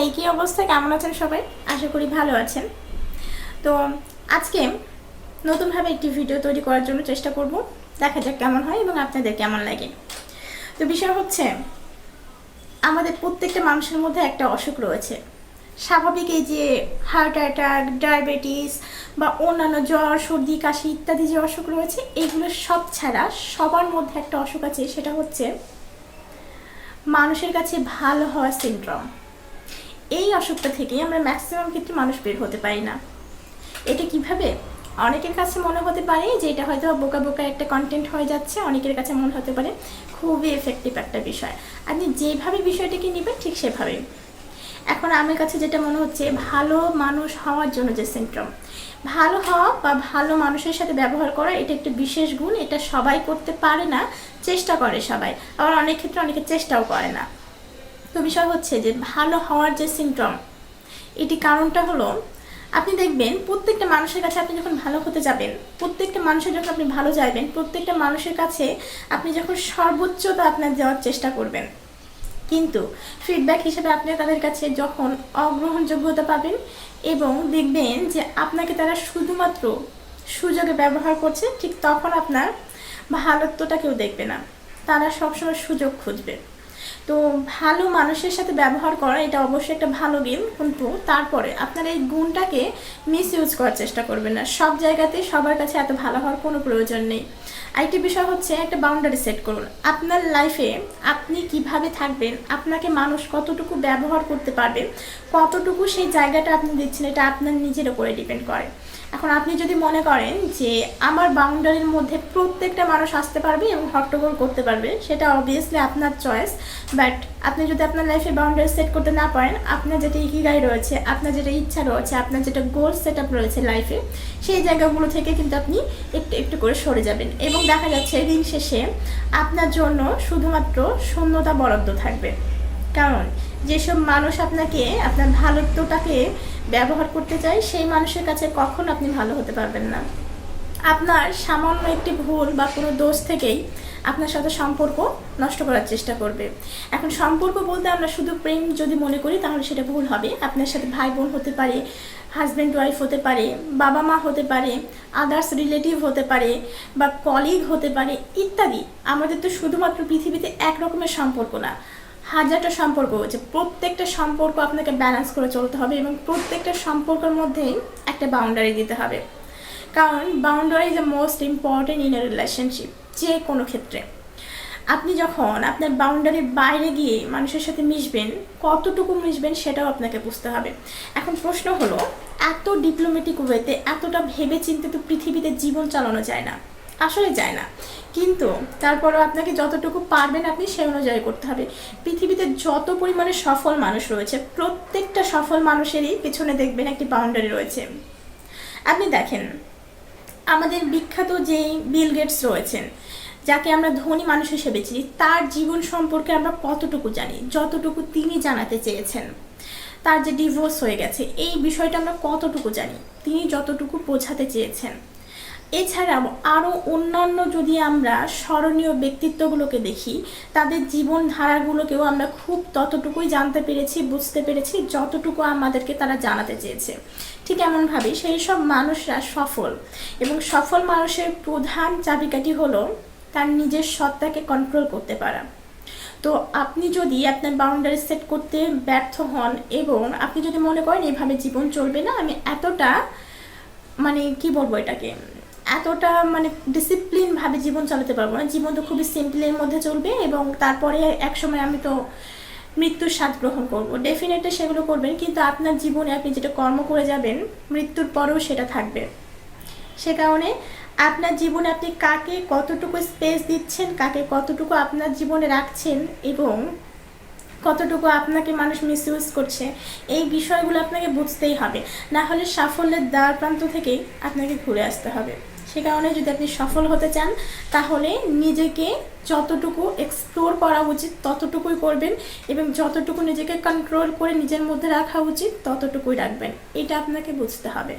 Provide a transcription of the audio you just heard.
এই কি অবস্থা, কেমন আছেন সবাই? আশা করি ভালো আছেন। তো আজকে নতুনভাবে একটি ভিডিও তৈরি করার জন্য চেষ্টা করব, দেখা যাক কেমন হয় এবং আপনাদের কেমন লাগে। তো বিষয় হচ্ছে, আমাদের প্রত্যেকটা মানুষের মধ্যে একটা অসুখ রয়েছে। স্বাভাবিক এই যে হার্ট অ্যাটাক, ডায়াবেটিস বা অন্যান্য জ্বর, সর্দি, কাশি ইত্যাদি যে অসুখ রয়েছে, এগুলো সব ছাড়া সবার মধ্যে একটা অসুখ আছে, সেটা হচ্ছে মানুষের কাছে ভালো হওয়া সিনড্রোম। এই অসুখটা থেকে আমরা ম্যাক্সিমাম ক্ষেত্রে মানুষ বের হতে পারি না। এটা কিভাবে? অনেকের কাছে মনে হতে পারে যে এটা হয়তো বোকা বোকা একটা কন্টেন্ট হয়ে যাচ্ছে, অনেকের কাছে মনে হতে পারে খুবই এফেক্টিভ একটা বিষয়। আপনি যেভাবে বিষয়টাকে নেবেন ঠিক সেভাবেই। এখন আমার কাছে যেটা মনে হচ্ছে, ভালো মানুষ হওয়ার জন্য যে সিনড্রোম, ভালো হওয়া বা ভালো মানুষের সাথে ব্যবহার করা, এটা একটা বিশেষ গুণ। এটা সবাই করতে পারে না, চেষ্টা করে সবাই, আবার অনেক ক্ষেত্রে অনেকে চেষ্টাও করে না। তো বিষয় হচ্ছে যে ভালো হওয়ার যে সিমটম, এটি কারণটা হলো, আপনি দেখবেন প্রত্যেকটা মানুষের কাছে আপনি যখন ভালো হতে যাবেন, প্রত্যেকটা মানুষের যখন আপনি ভালো চাইবেন, প্রত্যেকটা মানুষের কাছে আপনি যখন সর্বোচ্চতা আপনার দেওয়ার চেষ্টা করবেন, কিন্তু ফিডব্যাক হিসেবে আপনি তাদের কাছে যখন অগ্রহণযোগ্যতা পাবেন এবং দেখবেন যে আপনাকে তারা শুধুমাত্র সুযোগে ব্যবহার করছে, ঠিক তখন আপনার ভালোত্বটা কেউ দেখবে না, তারা সবসময় সুযোগ খুঁজবে। তো ভালো মানুষের সাথে ব্যবহার করা এটা অবশ্যই একটা ভালো গেম, কিন্তু তারপরে আপনার এই গুণটাকে মিস ইউজ করার চেষ্টা করবেন না। সব জায়গাতে সবার কাছে এত ভালো হওয়ার কোনো প্রয়োজন নেই। আরেকটি বিষয় হচ্ছে, একটা বাউন্ডারি সেট করুন। আপনার লাইফে আপনি কিভাবে থাকবেন, আপনাকে মানুষ কতটুকু ব্যবহার করতে পারবে, কতটুকু সেই জায়গাটা আপনি দিচ্ছেন, এটা আপনার নিজের উপরে ডিপেন্ড করে। এখন আপনি যদি মনে করেন যে আমার বাউন্ডারির মধ্যে প্রত্যেকটা মানুষ আসতে পারবে এবং হট্টগোল করতে পারবে, সেটা অবভিয়াসলি আপনার চয়েস। বাট আপনি যদি আপনার লাইফে বাউন্ডারি সেট করতে না পারেন, আপনার যেটা ইকিগাই রয়েছে, আপনার যেটা ইচ্ছা রয়েছে, আপনার যেটা গোল সেট আপ রয়েছে লাইফে, সেই জায়গাগুলো থেকে কিন্তু আপনি একটু একটু করে সরে যাবেন এবং দেখা যাচ্ছে দিন শেষে আপনার জন্য শুধুমাত্র শূন্যতা বরাদ্দ থাকবে। কারণ যেসব মানুষ আপনাকে আপনার ভালোত্বটাকে ব্যবহার করতে চায়, সেই মানুষের কাছে কখন আপনি ভালো হতে পারবেন না। আপনার সামান্য একটি ভুল বা কোনো দোষ থেকেই আপনার সাথে সম্পর্ক নষ্ট করার চেষ্টা করবে। এখন সম্পর্ক বলতে আমরা শুধু প্রেম যদি মনে করি তাহলে সেটা ভুল হবে। আপনার সাথে ভাই বোন হতে পারে, হাজব্যান্ড ওয়াইফ হতে পারে, বাবা মা হতে পারে, আদার্স রিলেটিভ হতে পারে, বা কলিগ হতে পারে ইত্যাদি। আমাদের তো শুধুমাত্র পৃথিবীতে এক রকমের সম্পর্ক না, হাজারটা সম্পর্ক হচ্ছে। প্রত্যেকটা সম্পর্ক আপনাকে ব্যালেন্স করে চলতে হবে এবং প্রত্যেকটা সম্পর্কের মধ্যেই একটা বাউন্ডারি দিতে হবে। কারণ boundary is the most important in a relationship. যে কোনো ক্ষেত্রে আপনি যখন আপনার বাউন্ডারির বাইরে গিয়ে মানুষের সাথে মিশবেন, কতটুকু মিশবেন সেটাও আপনাকে বুঝতে হবে। এখন প্রশ্ন হলো, এত ডিপ্লোম্যাটিক ওয়েতে, এতটা ভেবে চিন্তে তো পৃথিবীতে জীবন চালানো যায় না, আসলে যায় না। কিন্তু তারপরেও আপনাকে যতটুকু পারবেন আপনি সেই অনুযায়ী করতে হবে। পৃথিবীতে যত পরিমাণে সফল মানুষ রয়েছে, প্রত্যেকটা সফল মানুষেরই পিছনে দেখবেন একটি বাউন্ডারি রয়েছে। আপনি দেখেন, আমাদের বিখ্যাত যেই বিল গেটস রয়েছেন, যাকে আমরা ধনী মানুষ হিসেবে চিনি, তার জীবন সম্পর্কে আমরা কতটুকু জানি? যতটুকু তিনি জানাতে চেয়েছেন। তার যে ডিভোর্স হয়ে গেছে, এই বিষয়টা আমরা কতটুকু জানি? তিনি যতটুকু বোঝাতে চেয়েছেন। এছাড়াও আরও অন্যান্য যদি আমরা স্মরণীয় ব্যক্তিত্বগুলোকে দেখি, তাদের জীবনধারাগুলোকেও আমরা খুব ততটুকুই জানতে পেরেছি, বুঝতে পেরেছি যতটুকু আমাদেরকে তারা জানাতে চেয়েছে। ঠিক এমনভাবেই সেই সব মানুষরা সফল, এবং সফল মানুষের প্রধান চাবিকাঠি হলো তার নিজের সত্তাকে কন্ট্রোল করতে পারা। তো আপনি যদি আপনার বাউন্ডারি সেট করতে ব্যর্থ হন এবং আপনি যদি মনে করেন এভাবে জীবন চলবে না, আমি এতটা কি বলবো এটাকে, এতটা ডিসিপ্লিনভাবে জীবন চালাতে পারবো না, জীবন তো খুবই সিম্পলের মধ্যে চলবে এবং তারপরে একসময় আমি তো মৃত্যুর স্বাদ গ্রহণ করব, ডেফিনেটলি সেগুলো করবেন। কিন্তু আপনার জীবনে আপনি যেটা কর্ম করে যাবেন, মৃত্যুর পরেও সেটা থাকবে। সে কারণে আপনার জীবনে আপনি কাকে কতটুকু স্পেস দিচ্ছেন, কাকে কতটুকু আপনার জীবনে রাখছেন এবং কতটুকু আপনাকে মানুষ মিসইউজ করছে, এই বিষয়গুলো আপনাকে বুঝতেই হবে। না হলে সাফল্যের দ্বার প্রান্ত থেকেই আপনাকে ঘুরে আসতে হবে। সে কারণে যদি আপনি সফল হতে চান, তাহলে নিজেকে যতটুকু এক্সপ্লোর করা উচিত ততটুকুই করবেন এবং যতটুকু নিজেকে কন্ট্রোল করে নিজের মধ্যে রাখা উচিত ততটুকুই রাখবেন। এটা আপনাকে বুঝতে হবে।